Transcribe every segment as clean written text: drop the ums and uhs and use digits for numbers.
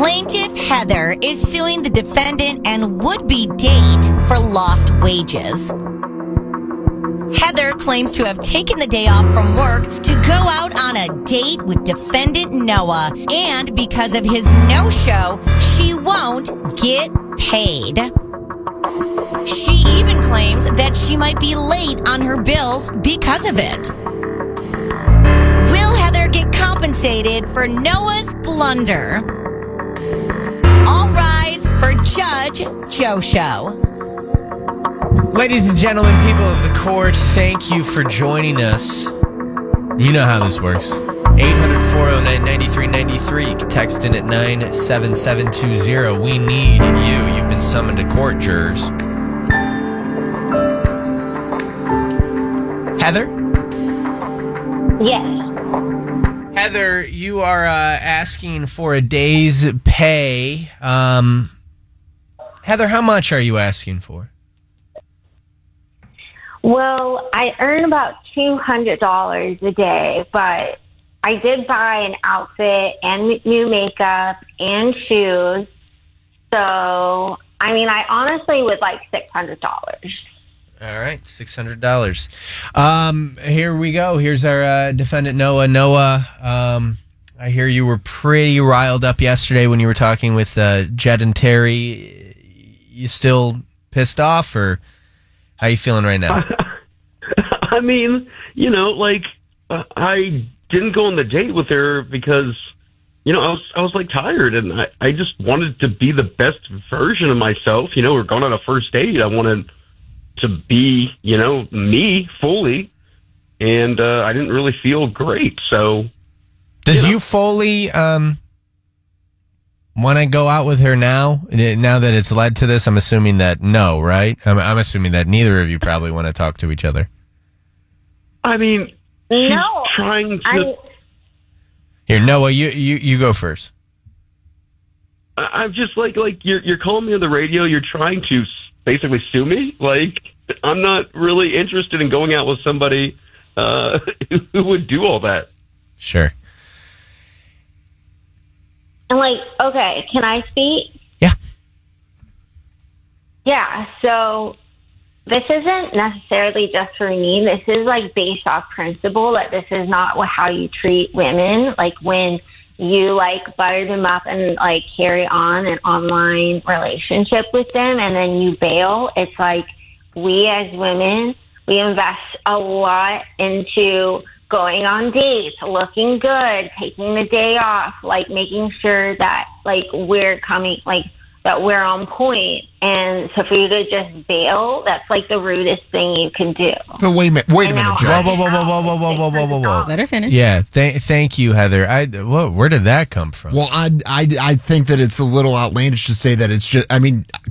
Plaintiff Heather is suing the defendant and would-be date for lost wages. Heather claims to have taken the day off from work to go out on a date with defendant Noah, and because of his no-show, she won't get paid. She even claims that she might be late on her bills because of it. Will Heather get compensated for Noah's blunder? All rise for Judge Joe Show. Ladies and gentlemen, people of the court, thank you for joining us. You know how this works. 800-409-9393. You can text in at 97720. We need you. You've been summoned to court, jurors. Heather? Yes. Heather, you are asking for a day's pay. Heather, how much are you asking for? Well, I earn about $200 a day, but I did buy an outfit and new makeup and shoes. So, I mean, I honestly would like $600. All right, $600. Here we go. Here's our defendant, Noah. Noah, I hear you were pretty riled up yesterday when you were talking with Jed and Terry. You still pissed off, or how you feeling right now? I mean, I didn't go on the date with her because, I was like tired, and I just wanted to be the best version of myself. We're going on a first date. I wanted to be, me fully, and I didn't really feel great. So, does you fully want to go out with her now? Now that it's led to this, I'm assuming that no, right? I'm assuming that neither of you probably want to talk to each other. I mean, she's No, trying to. Here, Noah, you go first. I'm just like you're calling me on the radio. You're trying to basically sue me. Like, I'm not really interested in going out with somebody who would do all that. Sure. And okay, can I speak? Yeah. Yeah, so this isn't necessarily just for me. This is based off principle that this is not how you treat women. When you butter them up and carry on an online relationship with them and then you bail. It's we as women, we invest a lot into going on dates, looking good, taking the day off, making sure that we're coming, that we're on point. And so for you to just bail, that's the rudest thing you can do. But wait a minute, Judge. Whoa. Let her finish. Yeah, thank you, Heather. Where did that come from? Well, I think that it's a little outlandish to say that it's just,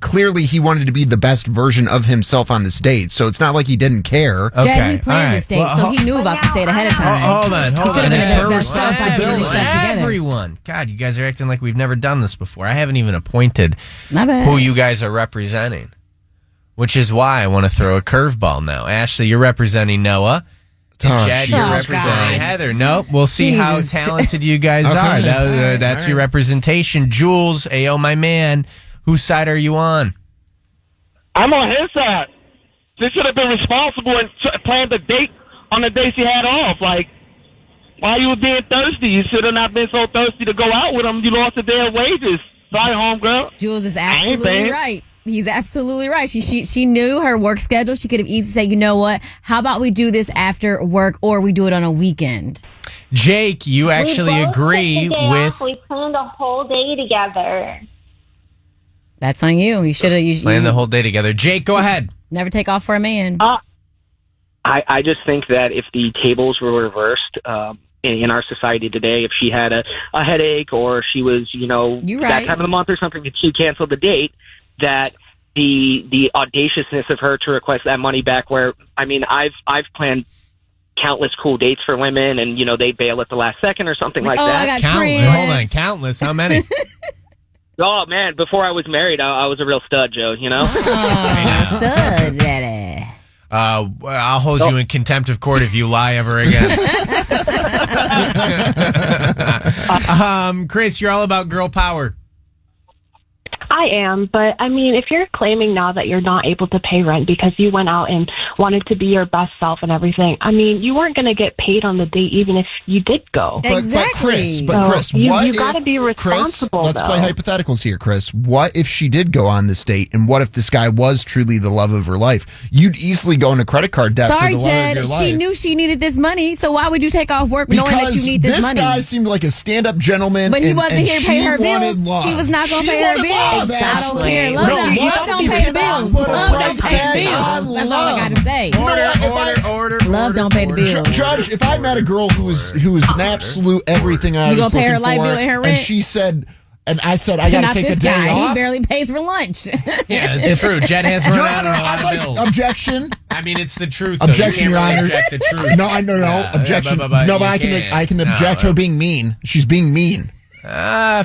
clearly he wanted to be the best version of himself on this date, so it's not like he didn't care. Okay, Jed, he planned this date, so he knew about this date ahead of time. Hold on. And it's her responsibility. Everyone. God, you guys are acting like we've never done this before. I haven't even appointed My bad. who you guys are representing, which is why I want to throw a curveball now. Ashley, you're representing Noah. Jed, you're representing Heather. Nope. We'll see how talented you guys are. That's your representation. Jules, Ayo, my man, whose side are you on? I'm on his side. They should have been responsible and planned the date on the day she had off. While you were being thirsty, you should have not been so thirsty to go out with him. You lost a day of wages. Sorry, homegirl. Jules is absolutely right. He's absolutely right. She knew her work schedule. She could have easily said, you know what? How about we do this after work, or we do it on a weekend? Jake, you actually agree with... We planned the whole day together. That's on you. You should have planned the whole day together. Jake, go ahead. Never take off for a man. I just think that if the tables were reversed in our society today, if she had a headache or she was, that time of the month or something, and she canceled the date, that the audaciousness of her to request that money back, where, I've planned countless cool dates for women, and, they bail at the last second or something like that. I got countless. Hold on, countless. How many? Oh, man, before I was married, I was a real stud, Joe, Stud, daddy. I'll hold you in contempt of court if you lie ever again. Chris, you're all about girl power. I am, but I mean, if you're claiming now that you're not able to pay rent because you went out and wanted to be your best self and everything, I mean, you weren't going to get paid on the date even if you did go. Exactly. But Chris, you what got to if- be responsible. Chris, let's though. play hypotheticals here, Chris. What if she did go on this date, and what if this guy was truly the love of her life? You'd easily go into credit card debt Sorry, for the love Jed. of your She life. knew she needed this money, so why would you take off work knowing that you need this money? Guy seemed like a stand-up gentleman, But he and, wasn't and here to she pay her wanted bills. love. He was not going She to pay her wanted bills. love, I don't Ashley. care. Love, No, don't, love love don't you pay the cannot bills. put a Love don't price pay the tag on bills. That's all I got to say. Order. Love don't pay the bills. Judge, if I met a girl who was an absolute everything I You was gonna pay her looking light for, bill and her and rent? she said, and I said, I got Not to take this a day guy. off. He barely pays for lunch. Yeah, it's true. Jed has run Your out Honor, of a lot I'd of like bills. objection. I mean, it's the truth. Objection, though. You Your can't Honor. really object the truth. No, I no, Yeah, objection. but No, you but I can can't. object No, her being mean. She's being mean.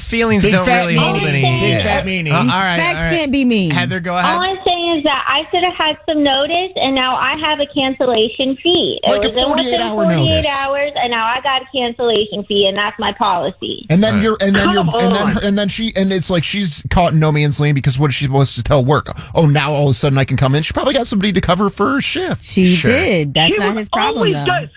Feelings Big don't fat really hold meanie. any. Big yeah. fat meanie. All right, Facts all right. can't be mean. Heather, go All ahead. I'm saying is that I should have had some notice, and now I have a cancellation fee. Like a it was within 48-hour 48 notice. hours, and now I got a cancellation fee, and that's my policy. And then on. it's like she's caught in no man's land because what is she supposed to tell work? Oh, now all of a sudden I can come in. She probably got somebody to cover for her shift. She Sure. did. That's She not was his problem, always though. good.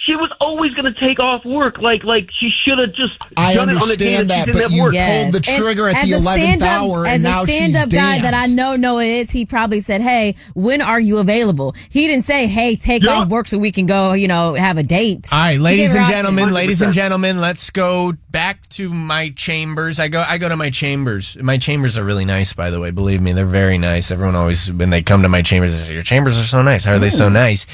She was always going to take off work. Like she should have just I done it on the day understand that, she but didn't have you work. pulled the trigger at the 11th hour, and now as a she's stand-up guy damned. that I know Noah is, he probably said, "Hey, when are you available?" He didn't say, "Hey, take Yeah. off work so we can go, have a date." All right, ladies gave her and options. gentlemen, let's go back to my chambers. I go to my chambers. My chambers are really nice, by the way. Believe me, they're very nice. Everyone always, when they come to my chambers, they say, "Your chambers are so nice. How are they so nice?"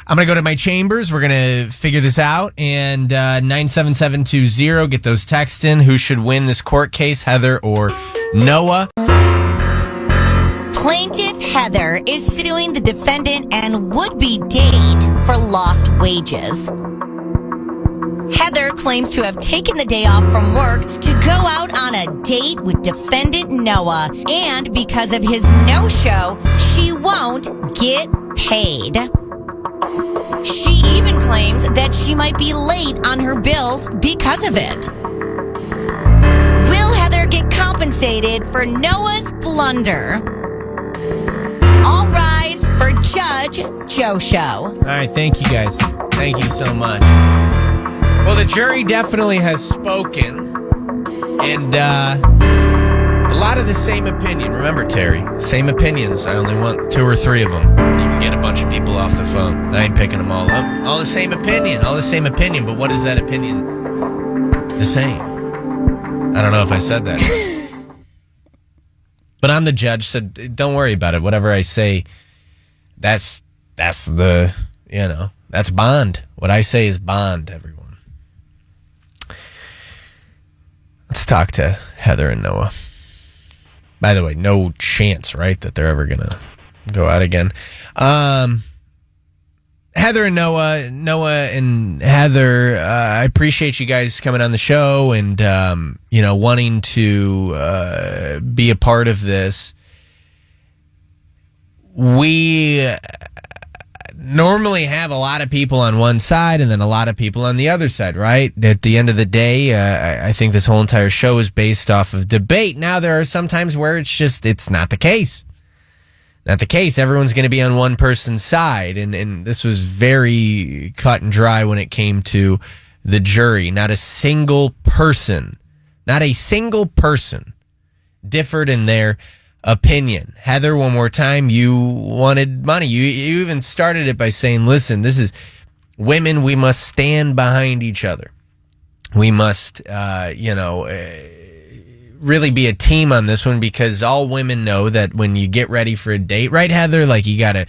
I'm going to go to my chambers. We're going to figure this out. And 97720, get those texts in. Who should win this court case, Heather or Noah? Plaintiff Heather is suing the defendant and would-be date for lost wages. Heather claims to have taken the day off from work to go out on a date with defendant Noah, and because of his no-show, she won't get paid. She even claims that she might be late on her bills because of it. Will Heather get compensated for Noah's blunder? All rise for Judge Joe Show. All right, thank you guys. Thank you so much. Well, the jury definitely has spoken, and a lot of the same opinion. Remember, Terry, same opinions. I only want 2 or 3 of them. You can get a bunch of people off the phone. I ain't picking them all up. All the same opinion, but what is that opinion the same? I don't know if I said that. But I'm the judge, said, don't worry about it. Whatever I say, that's the, that's bond. What I say is bond, everyone. Let's talk to Heather and Noah. By the way, no chance, right, that they're ever going to go out again. Heather and Noah and Heather, I appreciate you guys coming on the show and, wanting to be a part of this. We normally have a lot of people on one side and then a lot of people on the other side, right? At the end of the day, I think this whole entire show is based off of debate. Now, there are some times where it's not the case. Not the case. Everyone's going to be on one person's side. And this was very cut and dry when it came to the jury. Not a single person differed in their opinion. Heather, one more time, you wanted money. You even started it by saying, listen, this is women. We must stand behind each other. We must, really be a team on this one, because all women know that when you get ready for a date, right, Heather? Like you gotta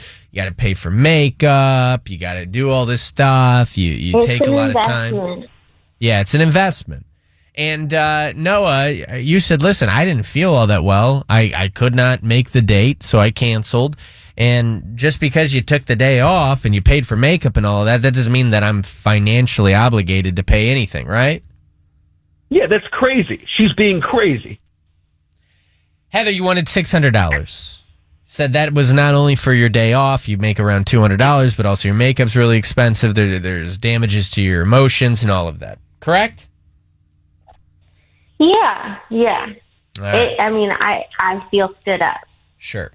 pay for makeup, you gotta do all this stuff. You take a lot of time. Yeah, it's an investment. And Noah, you said, listen, I didn't feel all that well. I could not make the date, so I canceled. And just because you took the day off and you paid for makeup and all of that doesn't mean that I'm financially obligated to pay anything, right? Yeah, that's crazy. She's being crazy. Heather, you wanted $600. Said that was not only for your day off, you make around $200, but also your makeup's really expensive. There's damages to your emotions and all of that. Correct? Yeah. right. I feel stood up. Sure.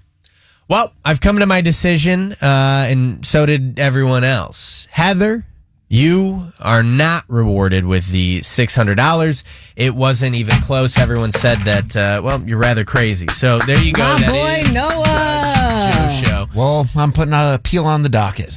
Well, I've come to my decision, and so did everyone else. Heather, you are not rewarded with the $600. It wasn't even close. Everyone said that, you're rather crazy. So there you go. My boy Noah. Joe Show. Well, I'm putting an appeal on the docket.